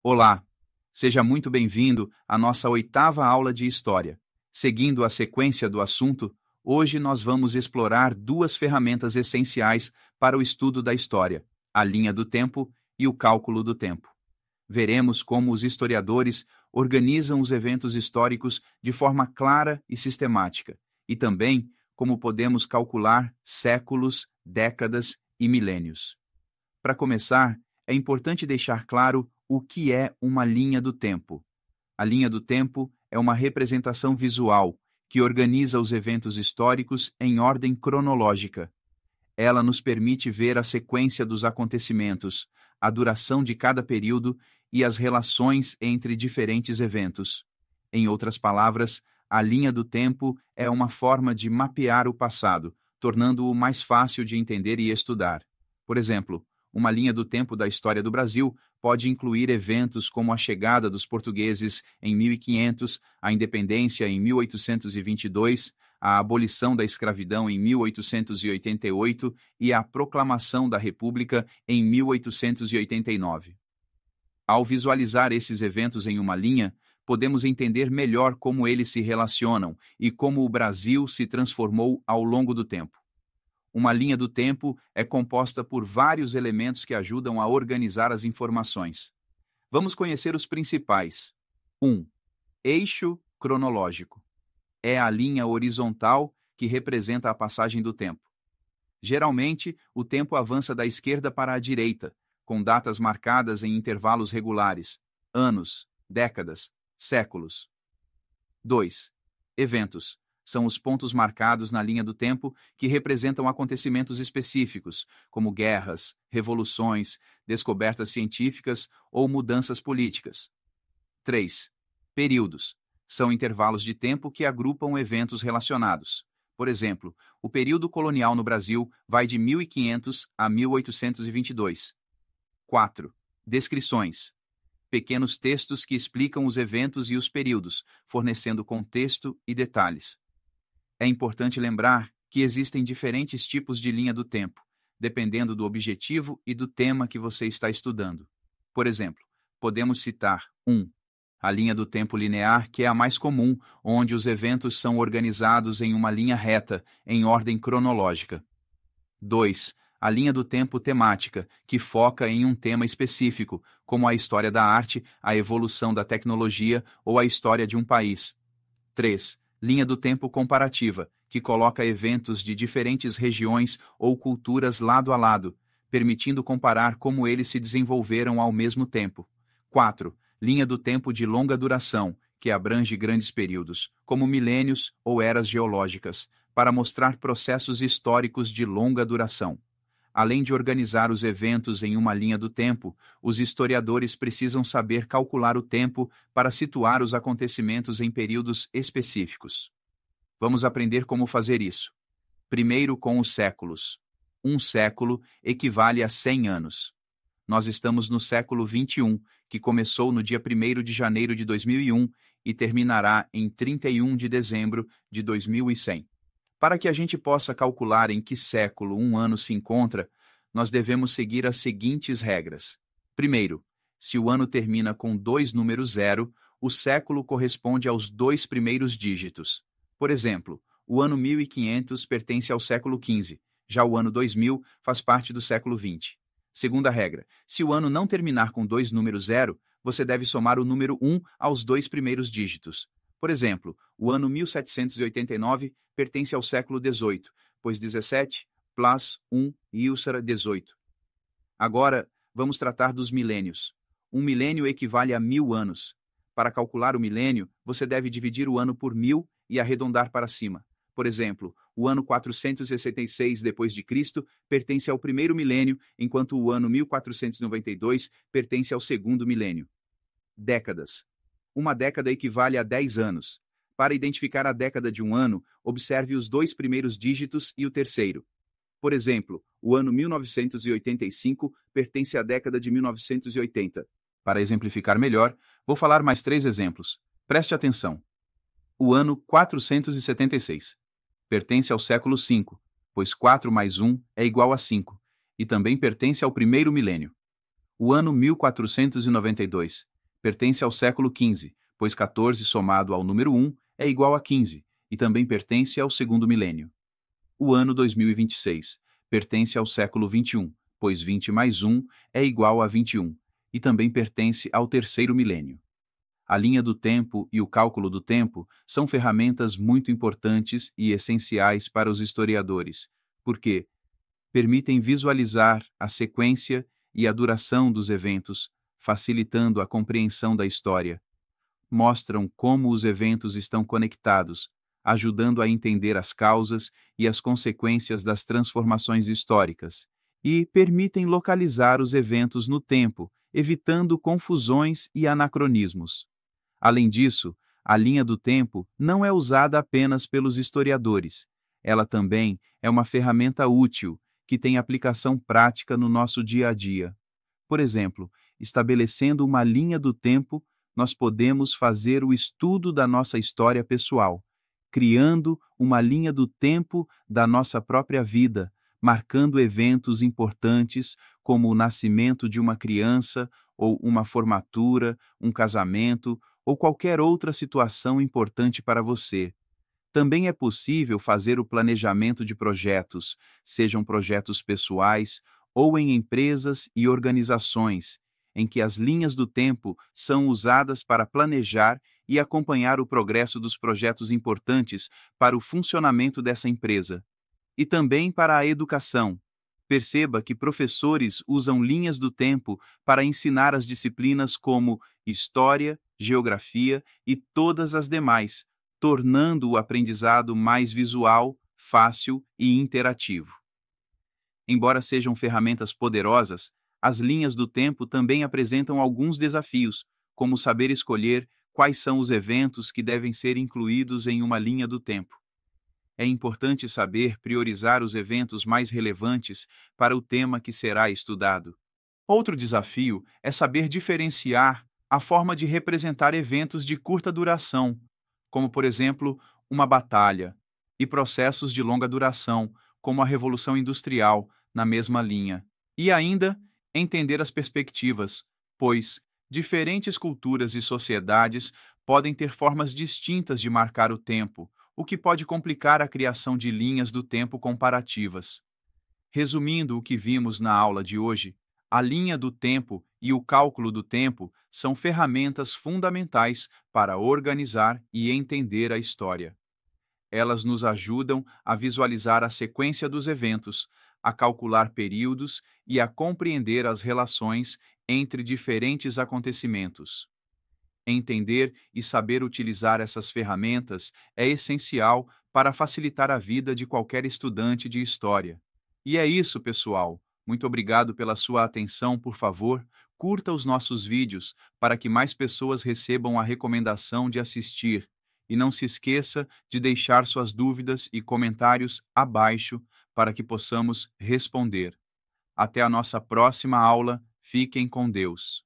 Olá, seja muito bem-vindo à nossa oitava aula de História. Seguindo a sequência do assunto, hoje nós vamos explorar duas ferramentas essenciais para o estudo da história: a linha do tempo e o cálculo do tempo. Veremos como os historiadores organizam os eventos históricos de forma clara e sistemática, e também como podemos calcular séculos, décadas e milênios. Para começar, é importante deixar claro o que é uma linha do tempo. A linha do tempo é uma representação visual que organiza os eventos históricos em ordem cronológica. Ela nos permite ver a sequência dos acontecimentos, a duração de cada período e as relações entre diferentes eventos. Em outras palavras, a linha do tempo é uma forma de mapear o passado, tornando-o mais fácil de entender e estudar. Por exemplo, uma linha do tempo da história do Brasil pode incluir eventos como a chegada dos portugueses em 1500, a independência em 1822, a abolição da escravidão em 1888 e a proclamação da República em 1889. Ao visualizar esses eventos em uma linha, podemos entender melhor como eles se relacionam e como o Brasil se transformou ao longo do tempo. Uma linha do tempo é composta por vários elementos que ajudam a organizar as informações. Vamos conhecer os principais. 1. Eixo cronológico. É a linha horizontal que representa a passagem do tempo. Geralmente, o tempo avança da esquerda para a direita, com datas marcadas em intervalos regulares: anos, décadas, séculos. 2. Eventos. São os pontos marcados na linha do tempo que representam acontecimentos específicos, como guerras, revoluções, descobertas científicas ou mudanças políticas. 3. Períodos. São intervalos de tempo que agrupam eventos relacionados. Por exemplo, o período colonial no Brasil vai de 1500 a 1822. 4. Descrições. Pequenos textos que explicam os eventos e os períodos, fornecendo contexto e detalhes. É importante lembrar que existem diferentes tipos de linha do tempo, dependendo do objetivo e do tema que você está estudando. Por exemplo, podemos citar 1. A linha do tempo linear, que é a mais comum, onde os eventos são organizados em uma linha reta, em ordem cronológica. 2. A linha do tempo temática, que foca em um tema específico, como a história da arte, a evolução da tecnologia ou a história de um país. 3. Linha do tempo comparativa, que coloca eventos de diferentes regiões ou culturas lado a lado, permitindo comparar como eles se desenvolveram ao mesmo tempo. 4. Linha do tempo de longa duração, que abrange grandes períodos, como milênios ou eras geológicas, para mostrar processos históricos de longa duração. Além de organizar os eventos em uma linha do tempo, os historiadores precisam saber calcular o tempo para situar os acontecimentos em períodos específicos. Vamos aprender como fazer isso. Primeiro, com os séculos. Um século equivale a 100 anos. Nós estamos no século XXI, que começou no dia 1º de janeiro de 2001 e terminará em 31 de dezembro de 2100. Para que a gente possa calcular em que século um ano se encontra, nós devemos seguir as seguintes regras. Primeiro, se o ano termina com 2 números 0, o século corresponde aos 2 primeiros dígitos. Por exemplo, o ano 1500 pertence ao século XV, já o ano 2000 faz parte do século XX. Segunda regra, se o ano não terminar com 2 números 0, você deve somar o número 1 aos 2 primeiros dígitos. Por exemplo, o ano 1789 pertence ao século XVIII, pois 17 plus 1 ilsara 18. Agora, vamos tratar dos milênios. Um milênio equivale a 1000 anos. Para calcular o milênio, você deve dividir o ano por 1000 e arredondar para cima. Por exemplo, o ano 466 d.C. pertence ao primeiro milênio, enquanto o ano 1492 pertence ao segundo milênio. Décadas. Uma década equivale a 10 anos. Para identificar a década de um ano, observe os 2 primeiros dígitos e o terceiro. Por exemplo, o ano 1985 pertence à década de 1980. Para exemplificar melhor, vou falar mais 3 exemplos. Preste atenção. O ano 476 pertence ao século V, pois 4 mais 1 é igual a 5, e também pertence ao primeiro milênio. O ano 1492 pertence ao século XV, pois 14 somado ao número 1 é igual a 15, e também pertence ao segundo milênio. O ano 2026 pertence ao século XXI, pois 20 mais 1 é igual a 21, e também pertence ao terceiro milênio. A linha do tempo e o cálculo do tempo são ferramentas muito importantes e essenciais para os historiadores, porque permitem visualizar a sequência e a duração dos eventos, facilitando a compreensão da história. Mostram como os eventos estão conectados, ajudando a entender as causas e as consequências das transformações históricas, e permitem localizar os eventos no tempo, evitando confusões e anacronismos. Além disso, a linha do tempo não é usada apenas pelos historiadores. Ela também é uma ferramenta útil que tem aplicação prática no nosso dia a dia. Por exemplo, estabelecendo uma linha do tempo, nós podemos fazer o estudo da nossa história pessoal, criando uma linha do tempo da nossa própria vida, marcando eventos importantes como o nascimento de uma criança, ou uma formatura, um casamento, ou qualquer outra situação importante para você. Também é possível fazer o planejamento de projetos, sejam projetos pessoais ou em empresas e organizações, em que as linhas do tempo são usadas para planejar e acompanhar o progresso dos projetos importantes para o funcionamento dessa empresa. E também para a educação. Perceba que professores usam linhas do tempo para ensinar as disciplinas como história, geografia e todas as demais, tornando o aprendizado mais visual, fácil e interativo. Embora sejam ferramentas poderosas, as linhas do tempo também apresentam alguns desafios, como saber escolher quais são os eventos que devem ser incluídos em uma linha do tempo. É importante saber priorizar os eventos mais relevantes para o tema que será estudado. Outro desafio é saber diferenciar a forma de representar eventos de curta duração, como, por exemplo, uma batalha, e processos de longa duração, como a Revolução Industrial, na mesma linha. E ainda, entender as perspectivas, pois diferentes culturas e sociedades podem ter formas distintas de marcar o tempo, o que pode complicar a criação de linhas do tempo comparativas. Resumindo o que vimos na aula de hoje, a linha do tempo e o cálculo do tempo são ferramentas fundamentais para organizar e entender a história. Elas nos ajudam a visualizar a sequência dos eventos, a calcular períodos e a compreender as relações entre diferentes acontecimentos. Entender e saber utilizar essas ferramentas é essencial para facilitar a vida de qualquer estudante de história. E é isso, pessoal. Muito obrigado pela sua atenção. Por favor, curta os nossos vídeos para que mais pessoas recebam a recomendação de assistir. E não se esqueça de deixar suas dúvidas e comentários abaixo para que possamos responder. Até a nossa próxima aula. Fiquem com Deus.